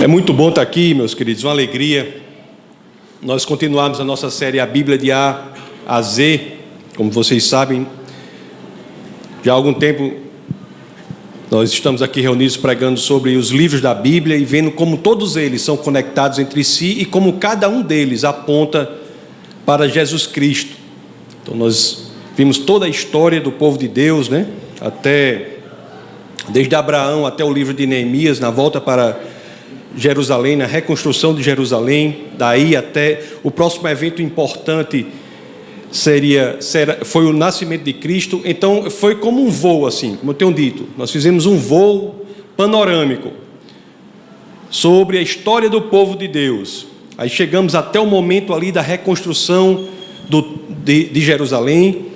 É muito bom estar aqui, meus queridos, uma alegria. Nós continuamos a nossa série A Bíblia de A a Z, como vocês sabem. Já há algum tempo nós estamos aqui reunidos pregando sobre os livros da Bíblia e vendo como todos eles são conectados entre si e como cada um deles aponta para Jesus Cristo. Então nós vimos toda a história do povo de Deus, né? Desde Abraão até o livro de Neemias, na volta para Jerusalém, na reconstrução de Jerusalém, daí até o próximo evento importante foi o nascimento de Cristo. Então foi como um voo, assim, como eu tenho dito, nós fizemos um voo panorâmico sobre a história do povo de Deus. Aí chegamos até o momento ali da reconstrução de Jerusalém,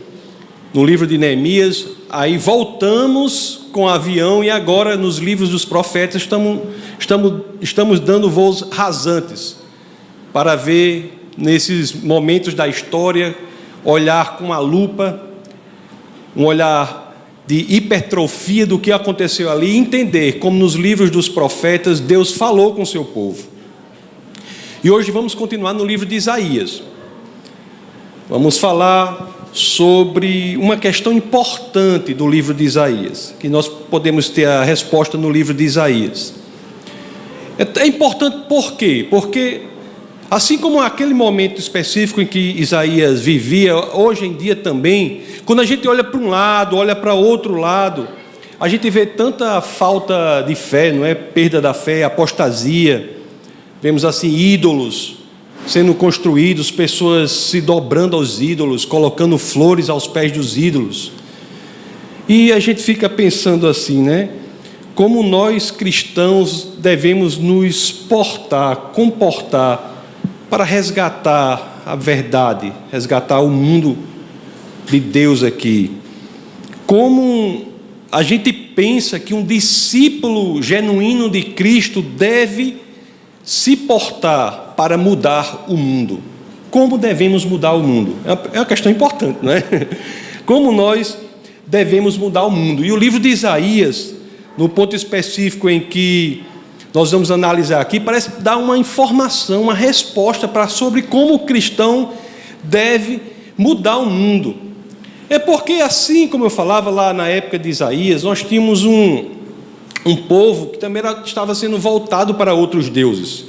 no livro de Neemias. Aí voltamos com o avião e agora nos livros dos profetas estamos dando voos rasantes para ver nesses momentos da história, olhar com uma lupa, um olhar de hipertrofia do que aconteceu ali e entender como nos livros dos profetas Deus falou com o seu povo. E hoje vamos continuar no livro de Isaías. Vamos falar sobre uma questão importante do livro de Isaías, que nós podemos ter a resposta no livro de Isaías. É importante por quê? Porque assim como aquele momento específico em que Isaías vivia, hoje em dia também, quando a gente olha para um lado, olha para outro lado, a gente vê tanta falta de fé, não é? Perda da fé, apostasia, vemos assim ídolos sendo construídos, pessoas se dobrando aos ídolos, colocando flores aos pés dos ídolos. E a gente fica pensando assim, né? Como nós cristãos devemos nos comportar para resgatar a verdade, resgatar o mundo de Deus aqui. Como a gente pensa que um discípulo genuíno de Cristo deve se portar para mudar o mundo. Como devemos mudar o mundo? É uma questão importante, não é? Como nós devemos mudar o mundo? E o livro de Isaías, no ponto específico em que nós vamos analisar aqui, parece dar uma informação, uma resposta sobre como o cristão deve mudar o mundo. É porque, assim como eu falava lá na época de Isaías, nós tínhamos um povo que também estava sendo voltado para outros deuses.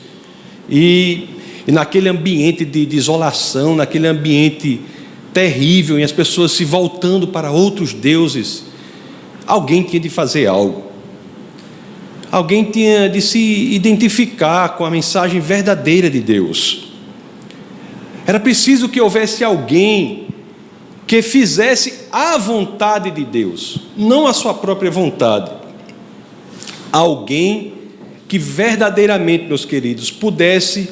E naquele ambiente de isolação, naquele ambiente terrível, e as pessoas se voltando para outros deuses, alguém tinha de fazer algo. Alguém tinha de se identificar com a mensagem verdadeira de Deus. Era preciso que houvesse alguém que fizesse a vontade de Deus, não a sua própria vontade. Alguém que verdadeiramente, meus queridos, pudesse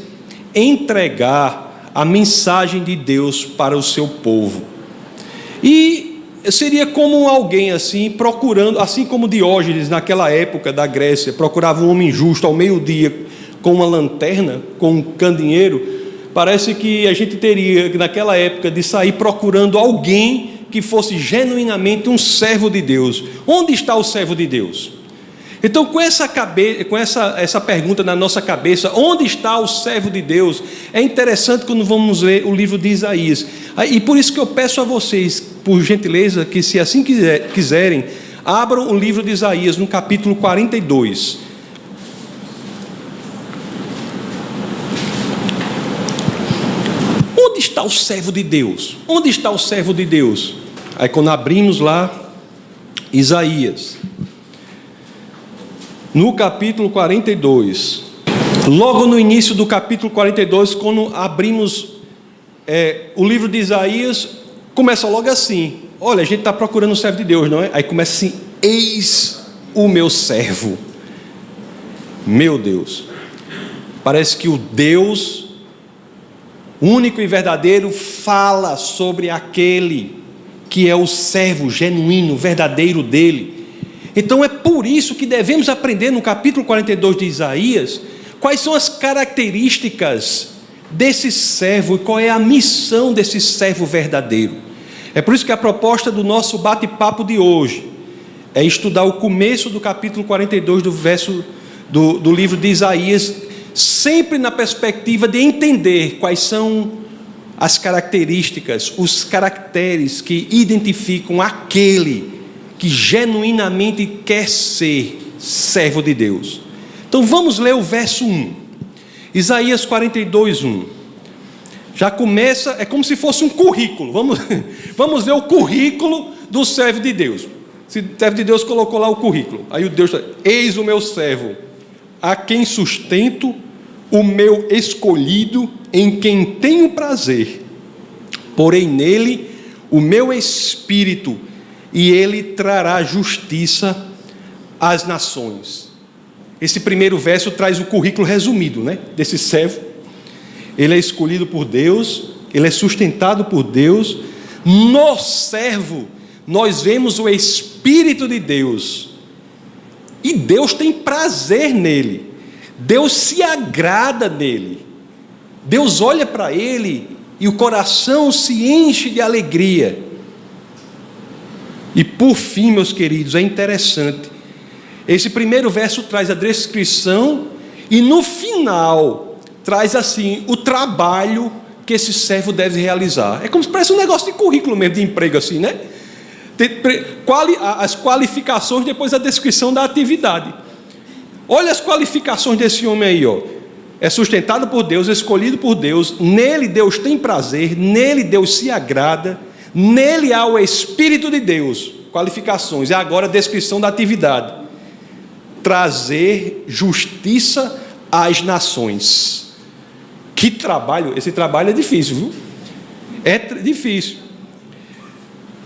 entregar a mensagem de Deus para o seu povo. E seria como alguém assim, procurando, assim como Diógenes naquela época da Grécia, procurava um homem justo ao meio-dia com uma lanterna, com um candeeiro. Parece que a gente teria naquela época de sair procurando alguém que fosse genuinamente um servo de Deus. Onde está o servo de Deus? Então, com essa pergunta na nossa cabeça, onde está o servo de Deus? É interessante quando vamos ler o livro de Isaías. E por isso que eu peço a vocês, por gentileza, que se assim quiserem, abram o livro de Isaías no capítulo 42. Onde está o servo de Deus? Onde está o servo de Deus? Aí quando abrimos lá, Isaías, no capítulo 42, logo no início do capítulo 42, quando abrimos o livro de Isaías, começa logo assim: olha, a gente está procurando o servo de Deus, não é? Aí começa assim: eis o meu servo. Meu Deus, parece que o Deus único e verdadeiro fala sobre aquele que é o servo genuíno, verdadeiro dele. Então é por isso que devemos aprender no capítulo 42 de Isaías quais são as características desse servo e qual é a missão desse servo verdadeiro. É por isso que a proposta do nosso bate-papo de hoje é estudar o começo do capítulo 42, do verso do livro de Isaías, sempre na perspectiva de entender quais são as características, os caracteres que identificam aquele que genuinamente quer ser servo de Deus. Então vamos ler o verso 1, Isaías 42, 1. Já começa, é como se fosse um currículo. Vamos ver o currículo do servo de Deus. O servo de Deus colocou lá o currículo. Aí o Deus está: eis o meu servo, a quem sustento, o meu escolhido, em quem tenho prazer. Porém nele o meu espírito, e ele trará justiça às nações. Esse primeiro verso traz o currículo resumido, né, desse servo. Ele é escolhido por Deus, ele é sustentado por Deus. No servo nós vemos o Espírito de Deus, e Deus tem prazer nele, Deus se agrada nele, Deus olha para ele e o coração se enche de alegria. E por fim, meus queridos, é interessante, esse primeiro verso traz a descrição, e no final traz assim o trabalho que esse servo deve realizar. É como se parece um negócio de currículo mesmo, de emprego assim, né? As qualificações, depois a descrição da atividade. Olha as qualificações desse homem aí, ó. É sustentado por Deus, escolhido por Deus, nele Deus tem prazer, nele Deus se agrada, nele há o Espírito de Deus. Qualificações. E agora a descrição da atividade: trazer justiça às nações. Que trabalho! Esse trabalho é difícil, viu? É difícil.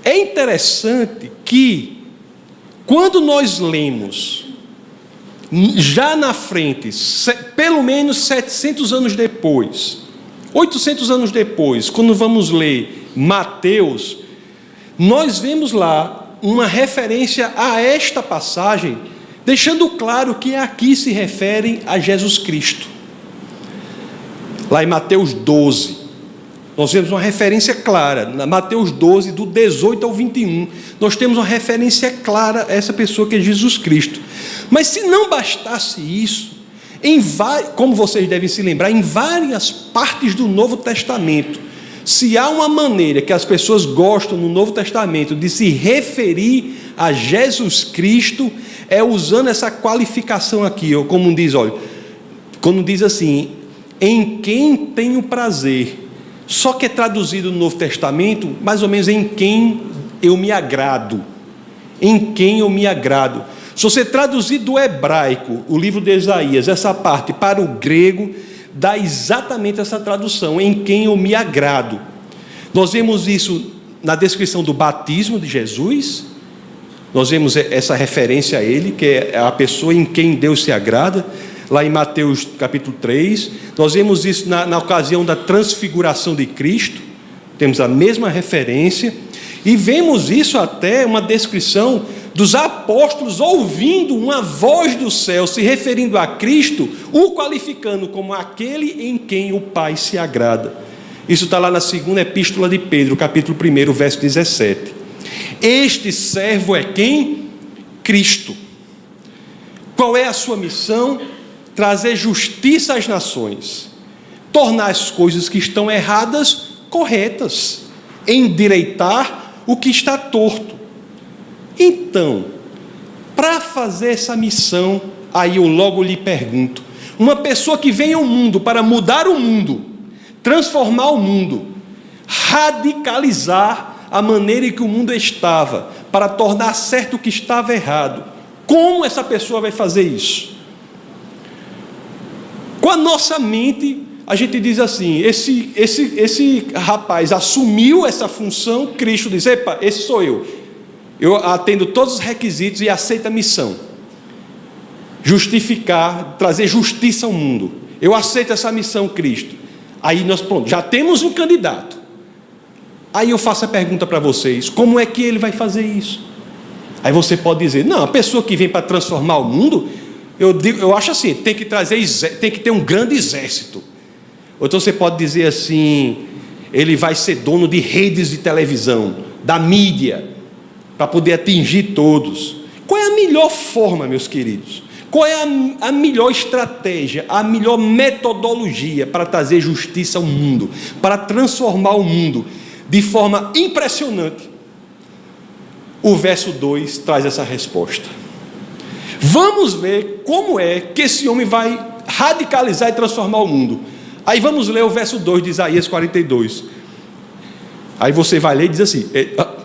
É interessante que, quando nós lemos, já na frente, pelo menos 700 anos depois, 800 anos depois, quando vamos ler Mateus, nós vemos lá uma referência a esta passagem, deixando claro que aqui se referem a Jesus Cristo. Lá em Mateus 12, nós temos uma referência clara. Na Mateus 12, do 18 ao 21, nós temos uma referência clara a essa pessoa que é Jesus Cristo. Mas se não bastasse isso, como vocês devem se lembrar, em várias partes do Novo Testamento, se há uma maneira que as pessoas gostam no Novo Testamento de se referir a Jesus Cristo, é usando essa qualificação aqui, ó, como diz, olha, quando diz assim: em quem tenho prazer. Só que é traduzido no Novo Testamento mais ou menos: em quem eu me agrado. Em quem eu me agrado. Se você traduzir do hebraico o livro de Isaías, essa parte, para o grego, dá exatamente essa tradução: em quem eu me agrado. Nós vemos isso na descrição do batismo de Jesus. Nós vemos essa referência a ele, que é a pessoa em quem Deus se agrada. Lá em Mateus capítulo 3, nós vemos isso na ocasião da transfiguração de Cristo, temos a mesma referência, e vemos isso até uma descrição dos apóstolos ouvindo uma voz do céu se referindo a Cristo, o qualificando como aquele em quem o Pai se agrada. Isso está lá na segunda epístola de Pedro, capítulo 1, verso 17. Este servo é quem? Cristo. Qual é a sua missão? Trazer justiça às nações, tornar as coisas que estão erradas corretas, endireitar o que está torto. Então, para fazer essa missão, aí eu logo lhe pergunto: uma pessoa que vem ao mundo para mudar o mundo, transformar o mundo, radicalizar a maneira em que o mundo estava, para tornar certo o que estava errado, como essa pessoa vai fazer isso? Com a nossa mente, a gente diz assim: esse rapaz assumiu essa função, Cristo diz: epa, esse sou eu atendo todos os requisitos e aceito a missão, justificar, trazer justiça ao mundo, eu aceito essa missão, Cristo. Aí nós, pronto, já temos um candidato. Aí eu faço a pergunta para vocês: como é que ele vai fazer isso? Aí você pode dizer: não, a pessoa que vem para transformar o mundo, eu acho assim, tem que ter um grande exército. Ou então você pode dizer assim: ele vai ser dono de redes de televisão, da mídia, para poder atingir todos. Qual é a melhor forma, meus queridos? Qual é a melhor estratégia, a melhor metodologia para trazer justiça ao mundo, para transformar o mundo de forma impressionante? O verso 2 traz essa resposta. Vamos ver como é que esse homem vai radicalizar e transformar o mundo. Aí vamos ler o verso 2 de Isaías 42. Aí você vai ler e diz assim: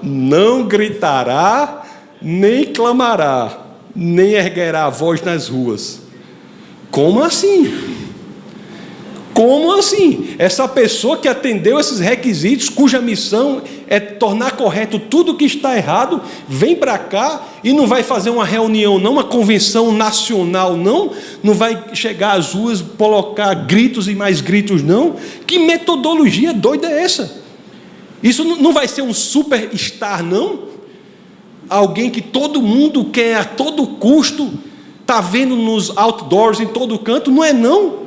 não gritará, nem clamará, nem erguerá a voz nas ruas. Como assim? Como assim? Essa pessoa que atendeu esses requisitos, cuja missão é tornar correto tudo que está errado, vem para cá e não vai fazer uma reunião, não, uma convenção nacional, não vai chegar às ruas, colocar gritos e mais gritos, não. Que metodologia doida é essa? Isso não vai ser um superstar, não? Alguém que todo mundo quer a todo custo, está vendo nos outdoors em todo canto, não é não.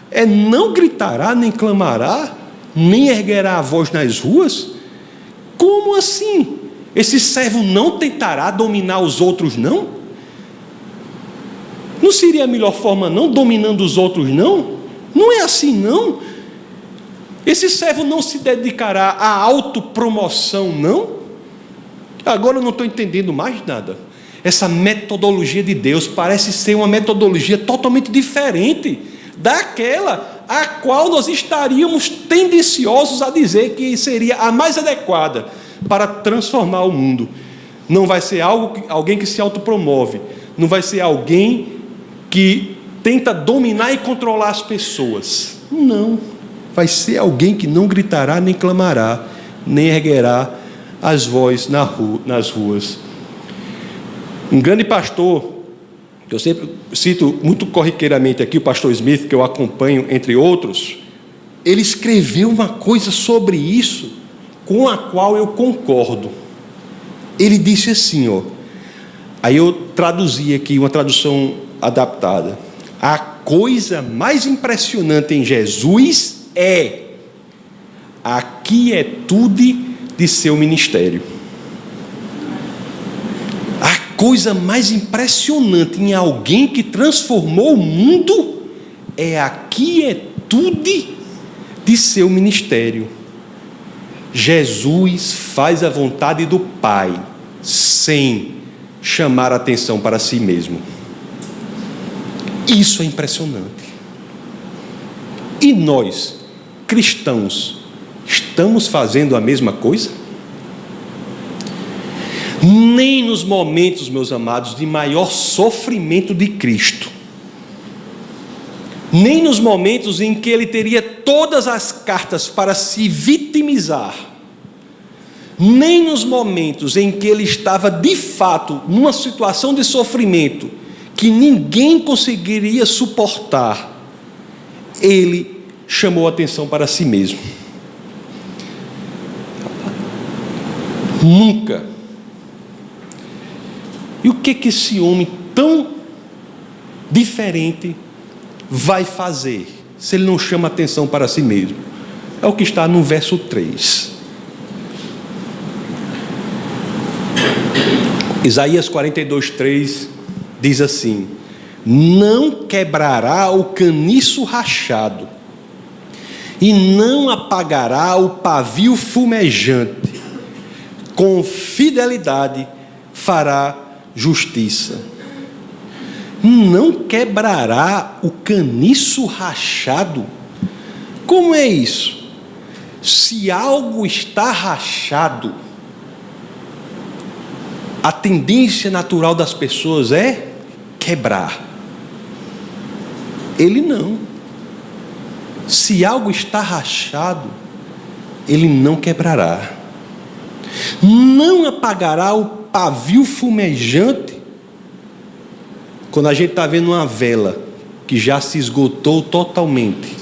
É não gritará, nem clamará, nem erguerá a voz nas ruas? Como assim? Esse servo não tentará dominar os outros, não? Não seria a melhor forma, não? Dominando os outros, não? Não é assim, não? Esse servo não se dedicará à autopromoção, não? Agora eu não estou entendendo mais nada. Essa metodologia de Deus parece ser uma metodologia totalmente diferente daquela a qual nós estaríamos tendenciosos a dizer que seria a mais adequada para transformar o mundo. Não vai ser alguém que se autopromove, não vai ser alguém que tenta dominar e controlar as pessoas. Não, vai ser alguém que não gritará, nem clamará, nem erguerá as vozes nas ruas. Um grande pastor, que eu sempre cito muito corriqueiramente aqui, o pastor Smith, que eu acompanho, entre outros, ele escreveu uma coisa sobre isso, com a qual eu concordo. Ele disse assim, aí eu traduzi aqui, uma tradução adaptada: a coisa mais impressionante em Jesus é a quietude de seu ministério. Coisa mais impressionante em alguém que transformou o mundo é a quietude de seu ministério. Jesus faz a vontade do Pai sem chamar a atenção para si mesmo. Isso é impressionante. E nós, cristãos, estamos fazendo a mesma coisa? Nem nos momentos, meus amados, de maior sofrimento de Cristo, nem nos momentos em que ele teria todas as cartas para se vitimizar, nem nos momentos em que ele estava de fato numa situação de sofrimento que ninguém conseguiria suportar, ele chamou a atenção para si mesmo. Nunca. E o que esse homem tão diferente vai fazer se ele não chama atenção para si mesmo? É o que está no verso 3. Isaías 42:3 diz assim: não quebrará o caniço rachado, e não apagará o pavio fumejante, com fidelidade fará justiça. Não quebrará o caniço rachado? Como é isso? Se algo está rachado, a tendência natural das pessoas é quebrar. Ele não. Se algo está rachado, ele não quebrará. Não apagará o pavio fumejante. Quando a gente está vendo uma vela que já se esgotou totalmente,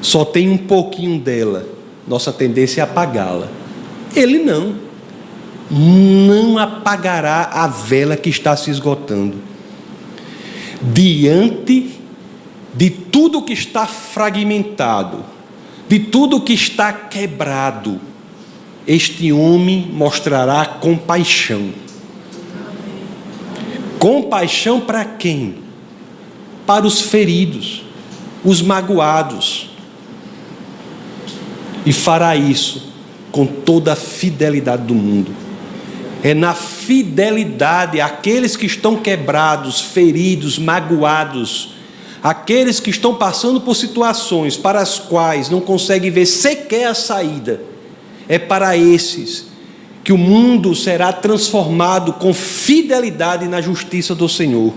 só tem um pouquinho dela, nossa tendência é apagá-la. Ele não apagará a vela que está se esgotando. Diante de tudo que está fragmentado, de tudo que está quebrado, este homem mostrará compaixão. Compaixão para quem? para os feridos, os magoados. E fará isso com toda a fidelidade do mundo. É na fidelidade àqueles que estão quebrados, feridos, magoados, aqueles que estão passando por situações para as quais não conseguem ver sequer a saída. É para esses que o mundo será transformado com fidelidade na justiça do Senhor.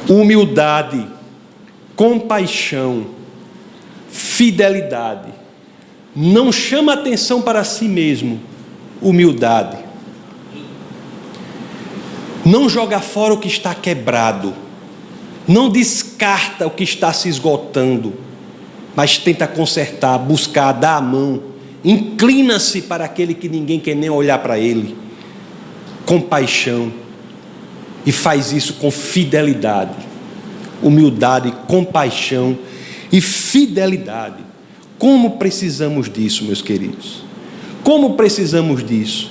Humildade, compaixão, fidelidade. Não chama atenção para si mesmo. Humildade. Não joga fora o que está quebrado. Não descarta o que está se esgotando, mas tenta consertar, buscar, dar a mão. Inclina-se para aquele que ninguém quer nem olhar para ele. Compaixão. E faz isso com fidelidade. Humildade, compaixão e fidelidade. Como precisamos disso, meus queridos? Como precisamos disso?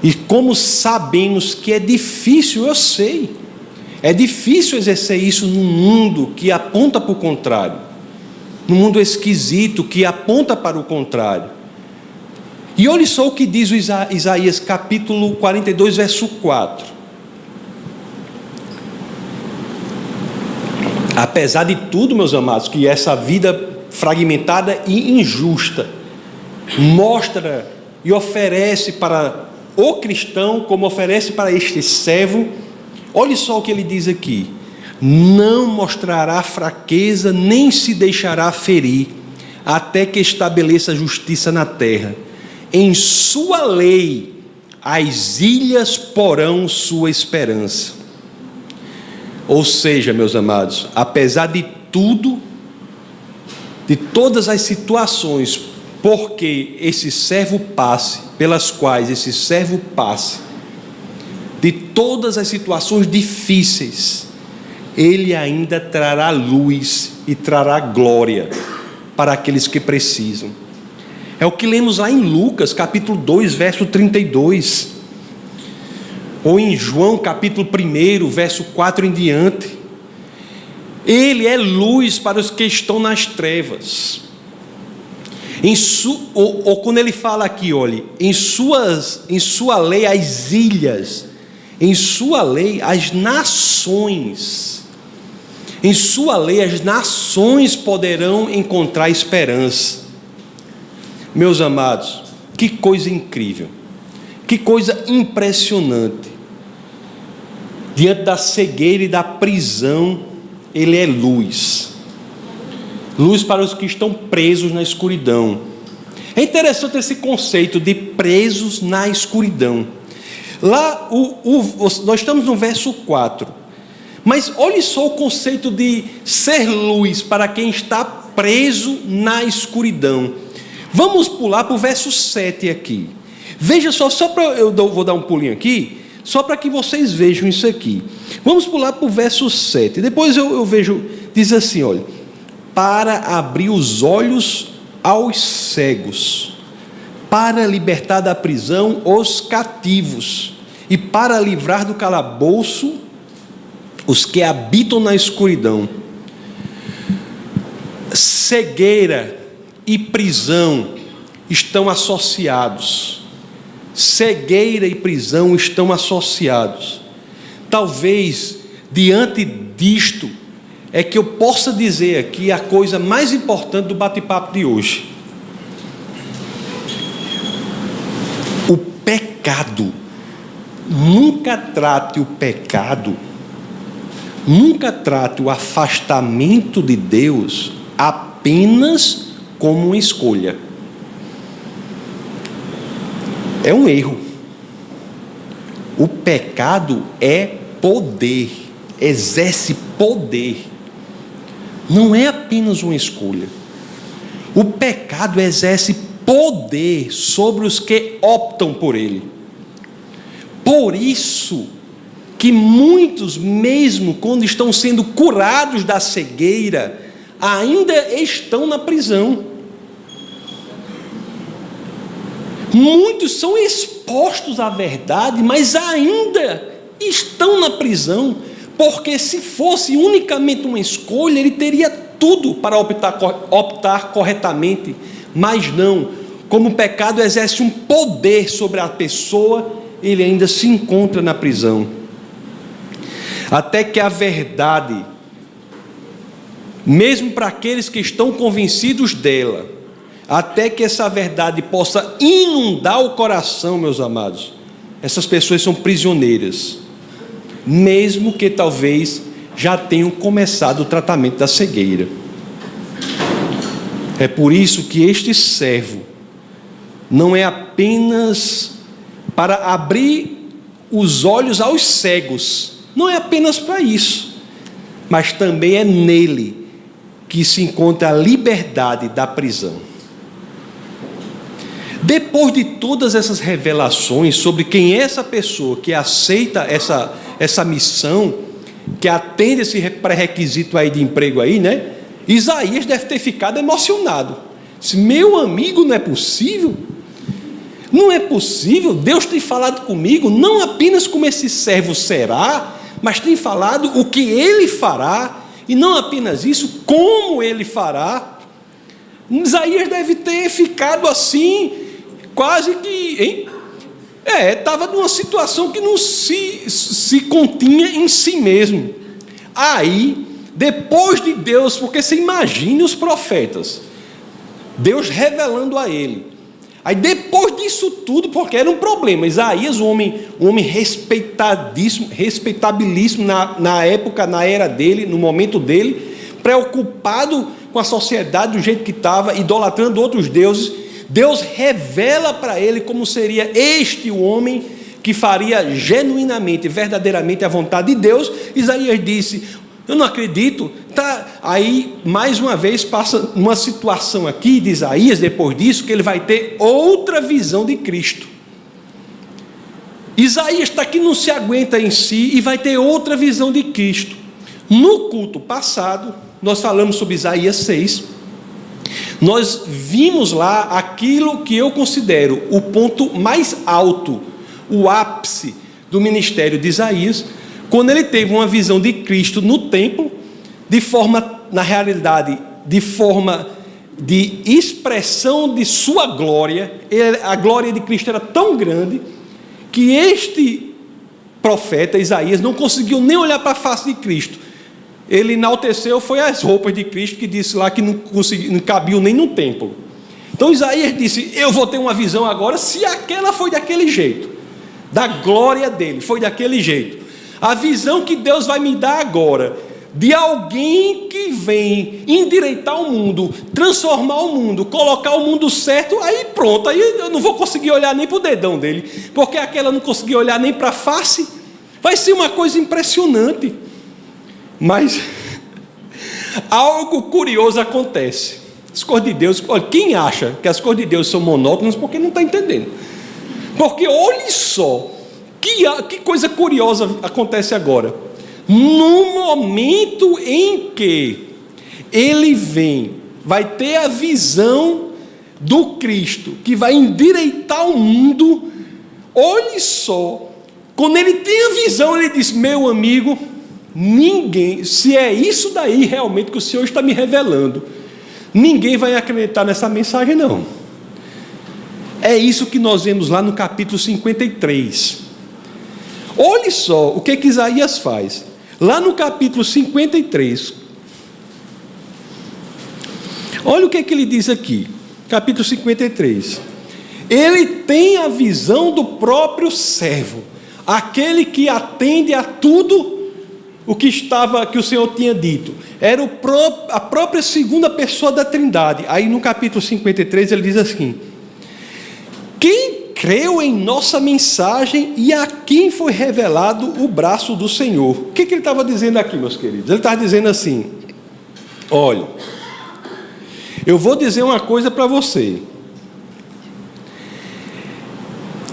E como sabemos que é difícil, eu sei. É difícil exercer isso num mundo que aponta para o contrário. Num mundo esquisito que aponta para o contrário. E olhe só o que diz o Isaías capítulo 42, verso 4. Apesar de tudo, meus amados, que essa vida fragmentada e injusta mostra e oferece para o cristão, como oferece para este servo, olhe só o que ele diz aqui: não mostrará fraqueza, nem se deixará ferir, até que estabeleça justiça na terra. Em sua lei, as ilhas porão sua esperança. Ou seja, meus amados, apesar de tudo, de todas as situações porque esse servo passe, pelas quais esse servo passe, de todas as situações difíceis, ele ainda trará luz e trará glória para aqueles que precisam. É o que lemos lá em Lucas, capítulo 2, verso 32. Ou em João, capítulo 1, verso 4 em diante. Ele é luz para os que estão nas trevas. Ou quando ele fala aqui, olhe, em sua lei as ilhas, em sua lei as nações, em sua lei as nações poderão encontrar esperança. Meus amados, que coisa incrível, que coisa impressionante. Diante da cegueira e da prisão, ele é luz. Luz para os que estão presos na escuridão. É interessante esse conceito de presos na escuridão. Lá, nós estamos no verso 4. Mas olhe só o conceito de ser luz para quem está preso na escuridão. Vamos pular para o verso 7 aqui. Veja só para eu vou dar um pulinho aqui, só para que vocês vejam isso aqui. Vamos pular para o verso 7. Depois eu vejo, diz assim, olha: para abrir os olhos aos cegos, para libertar da prisão os cativos, e para livrar do calabouço os que habitam na escuridão. Cegueira e prisão estão associados. Cegueira e prisão estão associados. Talvez, diante disto, é que eu possa dizer aqui a coisa mais importante do bate-papo de hoje. O pecado. Nunca trate o pecado, nunca trate o afastamento de Deus apenas como uma escolha. É um erro. O pecado é poder, exerce poder. Não é apenas uma escolha. O pecado exerce poder sobre os que optam por ele. Por isso que muitos, mesmo quando estão sendo curados da cegueira, ainda estão na prisão. Muitos são expostos à verdade, mas ainda estão na prisão, porque se fosse unicamente uma escolha, ele teria tudo para optar corretamente, mas não. Como o pecado exerce um poder sobre a pessoa, ele ainda se encontra na prisão. Até que a verdade, mesmo para aqueles que estão convencidos dela, até que essa verdade possa inundar o coração, meus amados, essas pessoas são prisioneiras, mesmo que talvez já tenham começado o tratamento da cegueira. É por isso que este servo não é apenas para abrir os olhos aos cegos, não é apenas para isso, mas também é nele que se encontra a liberdade da prisão. Depois de todas essas revelações sobre quem é essa pessoa que aceita essa missão, que atende esse pré-requisito aí de emprego aí, né? Isaías deve ter ficado emocionado. Disse, meu amigo, não é possível? Não é possível, Deus tem falado comigo, não apenas como esse servo será, mas tem falado o que ele fará, e não apenas isso, como ele fará. Isaías deve ter ficado assim, quase que, hein? Estava numa situação que não se continha em si mesmo. Aí, depois de Deus, porque você imagine os profetas, Deus revelando a ele. Aí depois disso tudo, porque era um problema, Isaías, um homem respeitabilíssimo na época, na era dele, no momento dele, preocupado com a sociedade do jeito que estava, idolatrando outros deuses, Deus revela para ele como seria este o homem que faria genuinamente, verdadeiramente a vontade de Deus. Isaías disse, eu não acredito. Aí, mais uma vez, passa uma situação aqui de Isaías, depois disso, que ele vai ter outra visão de Cristo. Isaías está aqui, não se aguenta em si, e vai ter outra visão de Cristo. No culto passado, nós falamos sobre Isaías 6, nós vimos lá aquilo que eu considero o ponto mais alto, o ápice do ministério de Isaías, quando ele teve uma visão de Cristo no templo, de forma, na realidade, de forma de expressão de sua glória. A glória de Cristo era tão grande que este profeta Isaías não conseguiu nem olhar para a face de Cristo. Ele enalteceu foi as roupas de Cristo, que disse lá que não cabiam nem no templo. Então Isaías disse, eu vou ter uma visão agora, se aquela foi daquele jeito, da glória dele, foi daquele jeito. A visão que Deus vai me dar agora, de alguém que vem endireitar o mundo, transformar o mundo, colocar o mundo certo, aí pronto, aí eu não vou conseguir olhar nem para o dedão dele, porque aquela não conseguia olhar nem para a face. Vai ser uma coisa impressionante. Mas algo curioso acontece. As coisas de Deus, olha, quem acha que as coisas de Deus são monótonas, porque não está entendendo. Porque olhe só, que coisa curiosa acontece agora. No momento em que ele vem, vai ter a visão do Cristo, que vai endireitar o mundo. Olhe só, quando ele tem a visão, ele diz, meu amigo, ninguém, se é isso daí realmente que o Senhor está me revelando, ninguém vai acreditar nessa mensagem não. É isso que nós vemos lá no capítulo 53. Olhe só o que Isaías faz. Lá no capítulo 53, olha o que ele diz aqui, capítulo 53. Ele tem a visão do próprio servo, aquele que atende a tudo o que o Senhor tinha dito. Era a própria segunda pessoa da Trindade. Aí no capítulo 53 ele diz assim, quem creu em nossa mensagem e a quem foi revelado o braço do Senhor? O que ele estava dizendo aqui, meus queridos? Ele estava dizendo assim, olha, eu vou dizer uma coisa para você.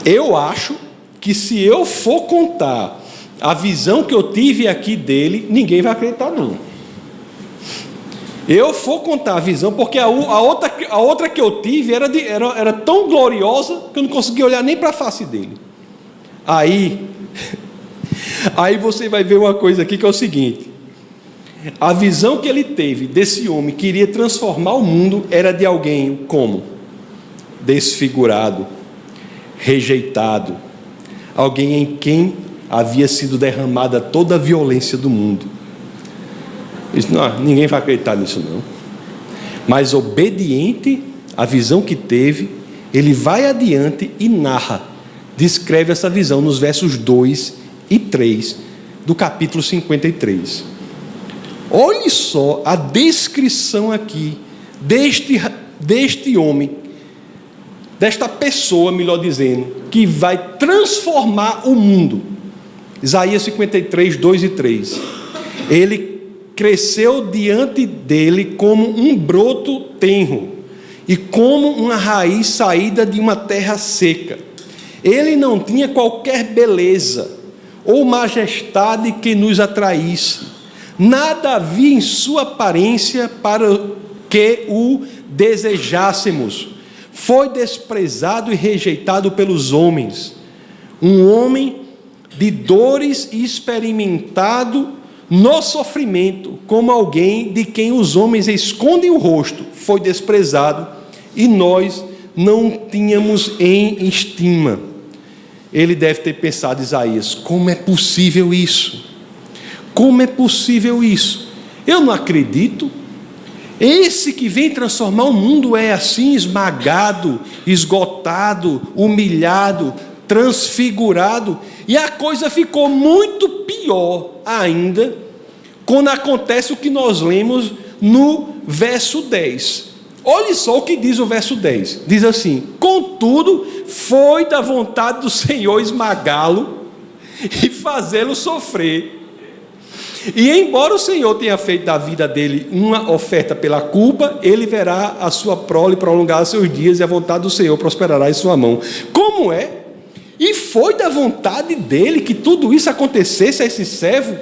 Eu acho que se eu for contar a visão que eu tive aqui dele, ninguém vai acreditar não. Eu for contar a visão, porque a outra que eu tive era tão gloriosa que eu não conseguia olhar nem para a face dele. Aí, Aí você vai ver uma coisa aqui que é o seguinte: a visão que ele teve desse homem que iria transformar o mundo era de alguém como? Desfigurado, rejeitado, alguém em quem havia sido derramada toda a violência do mundo. Ele disse, não, ninguém vai acreditar nisso não. Mas obediente à visão que teve, ele vai adiante e narra, descreve essa visão nos versos 2 e 3 do capítulo 53. Olhe só a descrição aqui deste homem, desta pessoa, melhor dizendo, que vai transformar o mundo. Isaías 53, 2 e 3. Ele cresceu diante dele como um broto tenro e como uma raiz saída de uma terra seca. Ele não tinha qualquer beleza ou majestade que nos atraísse. Nada havia em sua aparência para que o desejássemos. Foi desprezado e rejeitado pelos homens. Um homem de dores e experimentado no sofrimento, como alguém de quem os homens escondem o rosto. Foi desprezado e nós não tínhamos em estima. Ele deve ter pensado, Isaías, como é possível isso? Como é possível isso? Eu não acredito. Esse que vem transformar o mundo é assim, esmagado, esgotado, humilhado, transfigurado. E a coisa ficou muito pior ainda quando acontece o que nós lemos no verso 10. Olhe só o que diz o verso 10. Diz assim: contudo, foi da vontade do Senhor esmagá-lo e fazê-lo sofrer. E embora o Senhor tenha feito da vida dele uma oferta pela culpa, ele verá a sua prole prolongar seus dias e a vontade do Senhor prosperará em sua mão. Como é? E foi da vontade dele que tudo isso acontecesse a esse servo?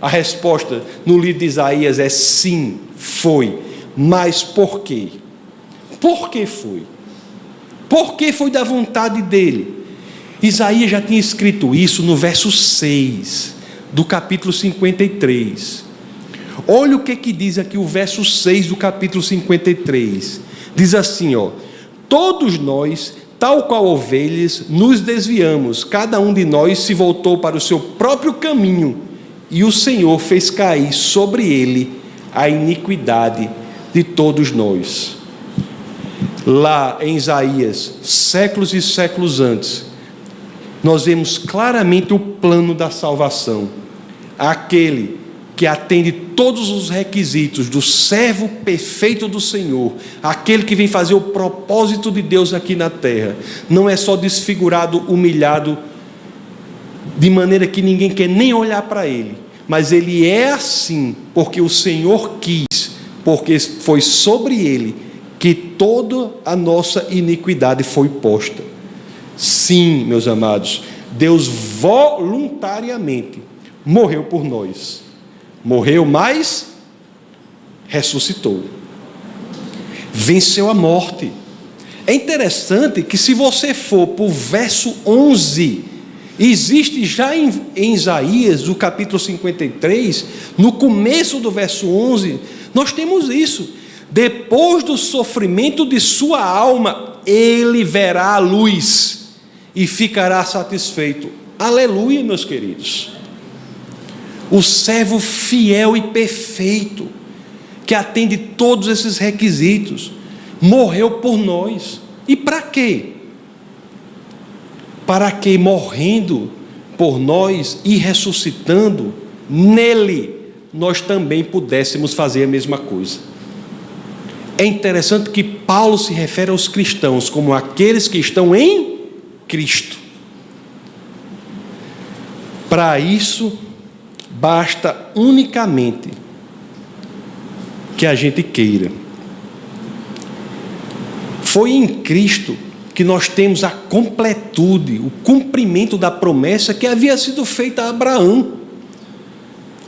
A resposta no livro de Isaías é sim, foi. Mas por quê? Por que foi? Por que foi da vontade dele? Isaías já tinha escrito isso no verso 6 do capítulo 53. Olha o que diz aqui o verso 6 do capítulo 53. Diz assim, ó: todos nós, tal qual ovelhas, nos desviamos, cada um de nós se voltou para o seu próprio caminho, e o Senhor fez cair sobre ele a iniquidade de todos nós. Lá em Isaías, séculos e séculos antes, nós vemos claramente o plano da salvação. Aquele que atende todos os requisitos do servo perfeito do Senhor, aquele que vem fazer o propósito de Deus aqui na terra, não é só desfigurado, humilhado, de maneira que ninguém quer nem olhar para ele, mas ele é assim porque o Senhor quis, porque foi sobre ele que toda a nossa iniquidade foi posta. Sim, meus amados, Deus voluntariamente morreu por nós. Morreu, mas ressuscitou. Venceu a morte. É interessante que, se você for para o verso 11, existe já em Isaías, do capítulo 53, no começo do verso 11, nós temos isso. Depois do sofrimento de sua alma, ele verá a luz e ficará satisfeito. Aleluia, meus queridos. O servo fiel e perfeito, que atende todos esses requisitos, morreu por nós. E para quê? Para que, morrendo por nós e ressuscitando, nele, nós também pudéssemos fazer a mesma coisa. É interessante que Paulo se refere aos cristãos como aqueles que estão em Cristo. Para isso, basta unicamente que a gente queira. Foi em Cristo que nós temos a completude, o cumprimento da promessa que havia sido feita a Abraão.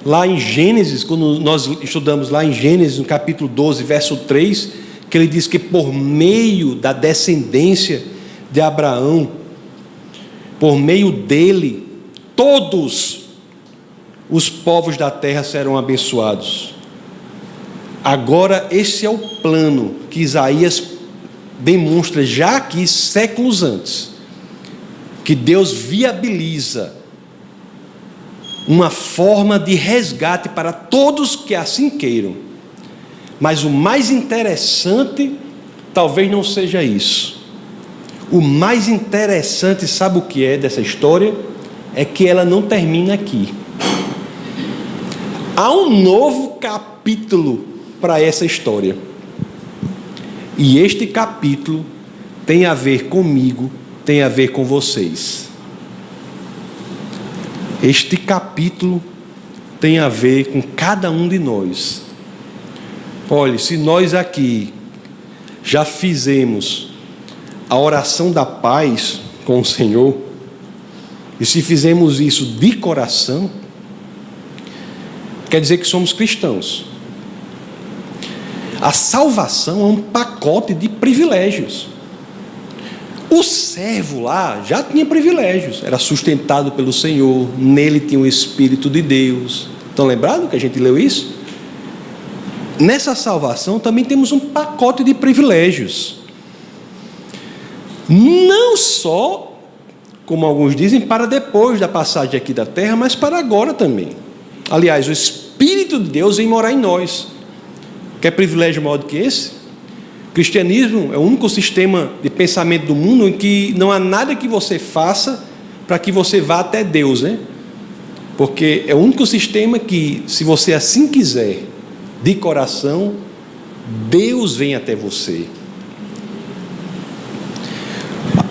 Lá em Gênesis, quando nós estudamos lá em Gênesis, no capítulo 12, verso 3, que ele diz que por meio da descendência de Abraão, por meio dele, todos os povos da terra serão abençoados. Agora, esse é o plano que Isaías demonstra já aqui, séculos antes, que Deus viabiliza uma forma de resgate para todos que assim queiram. Mas o mais interessante talvez não seja isso. O mais interessante, sabe o que é dessa história? É que ela não termina aqui. Há um novo capítulo para essa história. E este capítulo tem a ver comigo, tem a ver com vocês. Este capítulo tem a ver com cada um de nós. Olhe, se nós aqui já fizemos a oração da paz com o Senhor, e se fizemos isso de coração, quer dizer que somos cristãos. A salvação é um pacote de privilégios. O servo lá já tinha privilégios, era sustentado pelo Senhor, nele tinha o Espírito de Deus. Estão lembrados que a gente leu isso? Nessa salvação também temos um pacote de privilégios. Não só, como alguns dizem, para depois da passagem aqui da terra, mas para agora também. Aliás, o Espírito de Deus vem morar em nós. Quer privilégio maior do que esse? O cristianismo é o único sistema de pensamento do mundo em que não há nada que você faça para que você vá até Deus, né? Porque é o único sistema que, se você assim quiser, de coração, Deus vem até você.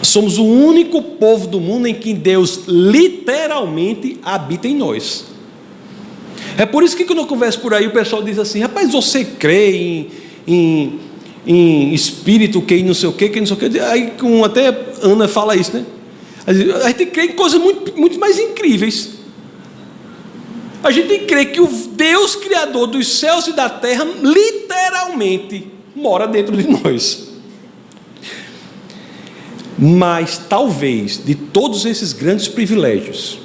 Somos o único povo do mundo em que Deus literalmente habita em nós. É por isso que quando eu converso por aí, o pessoal diz assim: rapaz, você crê em espírito, que não sei o que não sei o que. Aí, como até Ana fala isso, né? A gente crê em coisas muito mais incríveis. A gente crê que o Deus Criador dos céus e da terra literalmente mora dentro de nós. Mas talvez, de todos esses grandes privilégios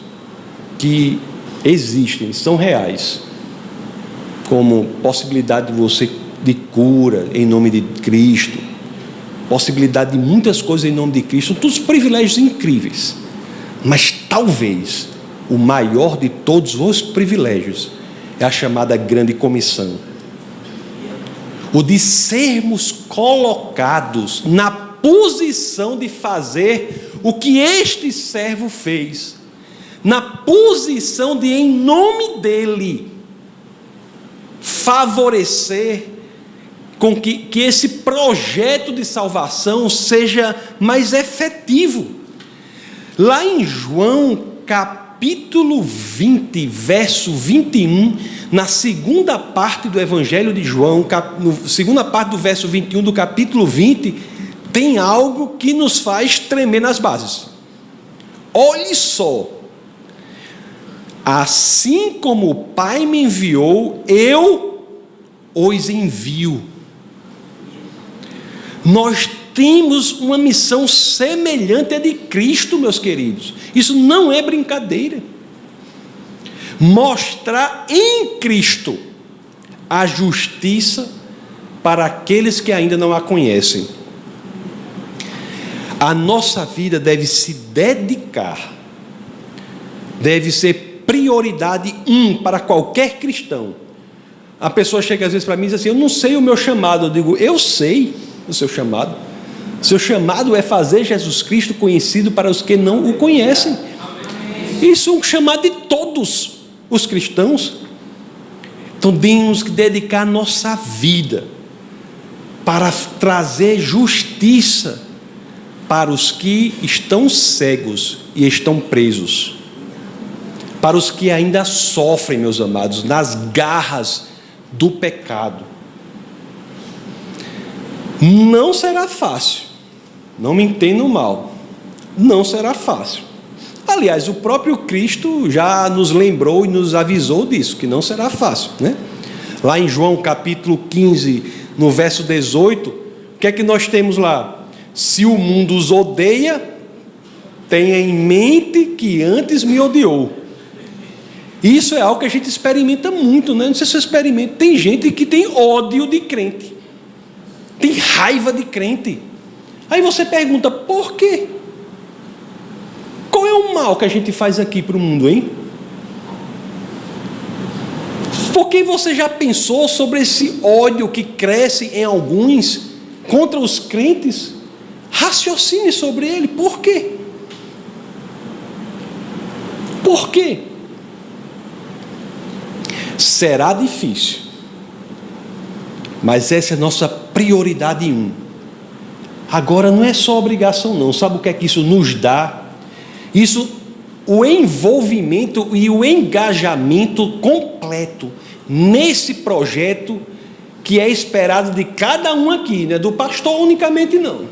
que existem, são reais, como possibilidade de você de cura em nome de Cristo, possibilidade de muitas coisas em nome de Cristo, são todos privilégios incríveis. Mas talvez o maior de todos os privilégios é a chamada grande comissão, o de sermos colocados na posição de fazer o que este servo fez, na posição de, em nome dele, favorecer com que esse projeto de salvação seja mais efetivo. Lá em João capítulo 20, verso 21, na segunda parte do Evangelho de João, segunda parte do verso 21 do capítulo 20, tem algo que nos faz tremer nas bases. Olhe só: assim como o Pai me enviou, eu os envio. Nós temos uma missão semelhante à de Cristo, meus queridos. Isso não é brincadeira. Mostrar em Cristo a justiça para aqueles que ainda não a conhecem. A nossa vida deve se dedicar, deve ser prioridade para qualquer cristão. A pessoa chega às vezes para mim e diz assim: eu não sei o meu chamado. Eu digo: eu sei o seu chamado. Seu chamado é fazer Jesus Cristo conhecido para os que não o conhecem. Isso é um chamado de todos os cristãos. Então temos que dedicar a nossa vida para trazer justiça para os que estão cegos e estão presos, para os que ainda sofrem, meus amados, nas garras do pecado. Não será fácil, não me entendam mal, não será fácil. Aliás, o próprio Cristo já nos lembrou e nos avisou disso, que não será fácil, né? Lá em João capítulo 15, no verso 18, o que é que nós temos lá? Se o mundo os odeia, tenha em mente que antes me odiou. E isso é algo que a gente experimenta muito, né? Não sei se você experimenta. Tem gente que tem ódio de crente, tem raiva de crente. Aí você pergunta, por quê? Qual é o mal que a gente faz aqui para o mundo, hein? Porque você já pensou sobre esse ódio que cresce em alguns contra os crentes? Raciocine sobre ele. Por quê? Por quê? Será difícil, mas essa é a nossa prioridade 1. Agora não é só obrigação não. Sabe o que é que isso nos dá? Isso, o envolvimento e o engajamento completo nesse projeto que é esperado de cada um aqui, não é do pastor unicamente não,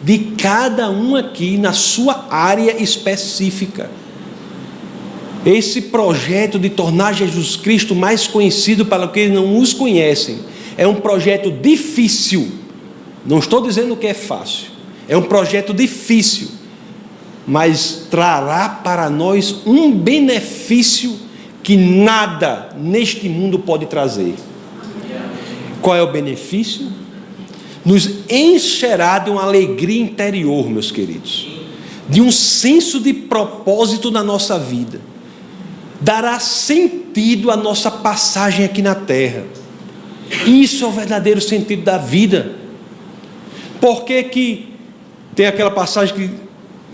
de cada um aqui na sua área específica. Esse projeto de tornar Jesus Cristo mais conhecido para os que não os conhecem é um projeto difícil. Não estou dizendo que é fácil, é um projeto difícil, mas trará para nós um benefício que nada neste mundo pode trazer. Qual é o benefício? Nos encherá de uma alegria interior, meus queridos, de um senso de propósito na nossa vida, dará sentido à nossa passagem aqui na terra. Isso é o verdadeiro sentido da vida. Por que tem aquela passagem que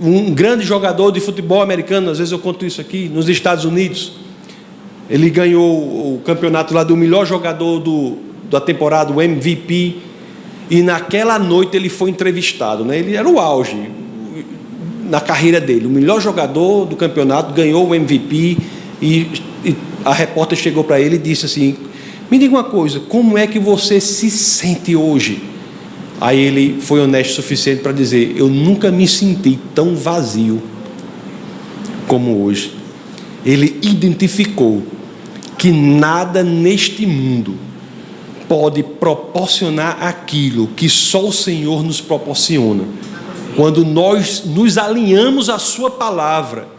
um grande jogador de futebol americano, às vezes eu conto isso aqui, nos Estados Unidos, ele ganhou o campeonato lá do melhor jogador da temporada, o MVP, e naquela noite ele foi entrevistado, né? Ele era o auge na carreira dele, o melhor jogador do campeonato, ganhou o MVP, e a repórter chegou para ele e disse assim, me diga uma coisa, como é que você se sente hoje? Aí ele foi honesto o suficiente para dizer, eu nunca me senti tão vazio como hoje. Ele identificou que nada neste mundo pode proporcionar aquilo que só o Senhor nos proporciona. Quando nós nos alinhamos à sua palavra,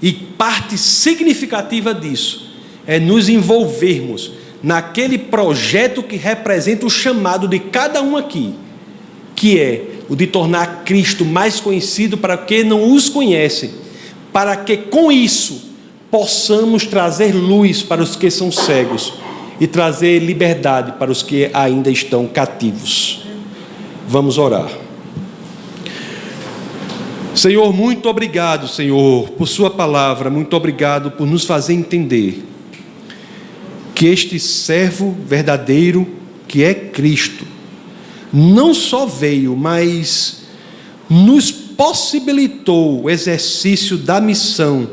e parte significativa disso é nos envolvermos naquele projeto que representa o chamado de cada um aqui, que é o de tornar Cristo mais conhecido para quem não os conhecem, para que com isso possamos trazer luz para os que são cegos e trazer liberdade para os que ainda estão cativos. Vamos orar. Senhor, muito obrigado, Senhor, por sua palavra, muito obrigado por nos fazer entender que este servo verdadeiro, que é Cristo, não só veio, mas nos possibilitou o exercício da missão,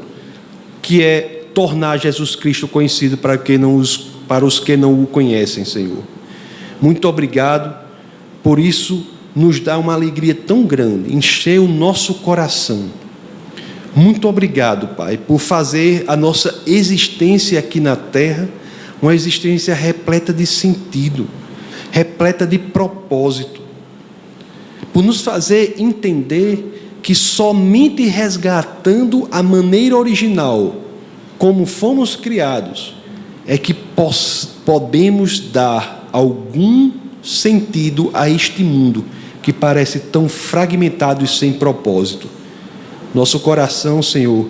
que é tornar Jesus Cristo conhecido para os que não o conhecem, Senhor. Muito obrigado, por isso nos dá uma alegria tão grande, encher o nosso coração. Muito obrigado, Pai, por fazer a nossa existência aqui na terra uma existência repleta de sentido, repleta de propósito, por nos fazer entender que somente resgatando a maneira original, como fomos criados, é que podemos dar algum sentido a este mundo que parece tão fragmentado e sem propósito. Nosso coração, Senhor,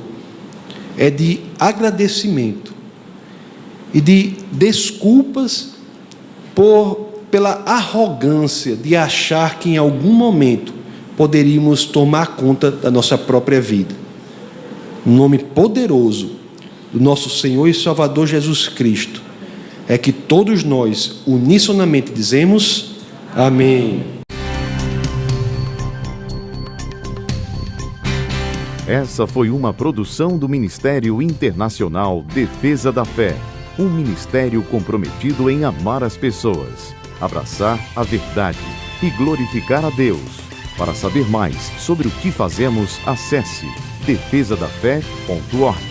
é de agradecimento e de desculpas pela arrogância de achar que em algum momento poderíamos tomar conta da nossa própria vida. No nome poderoso do nosso Senhor e Salvador Jesus Cristo, é que todos nós unissonamente dizemos amém. Essa foi uma produção do Ministério Internacional Defesa da Fé, um ministério comprometido em amar as pessoas, abraçar a verdade e glorificar a Deus. Para saber mais sobre o que fazemos, acesse defesadafé.org.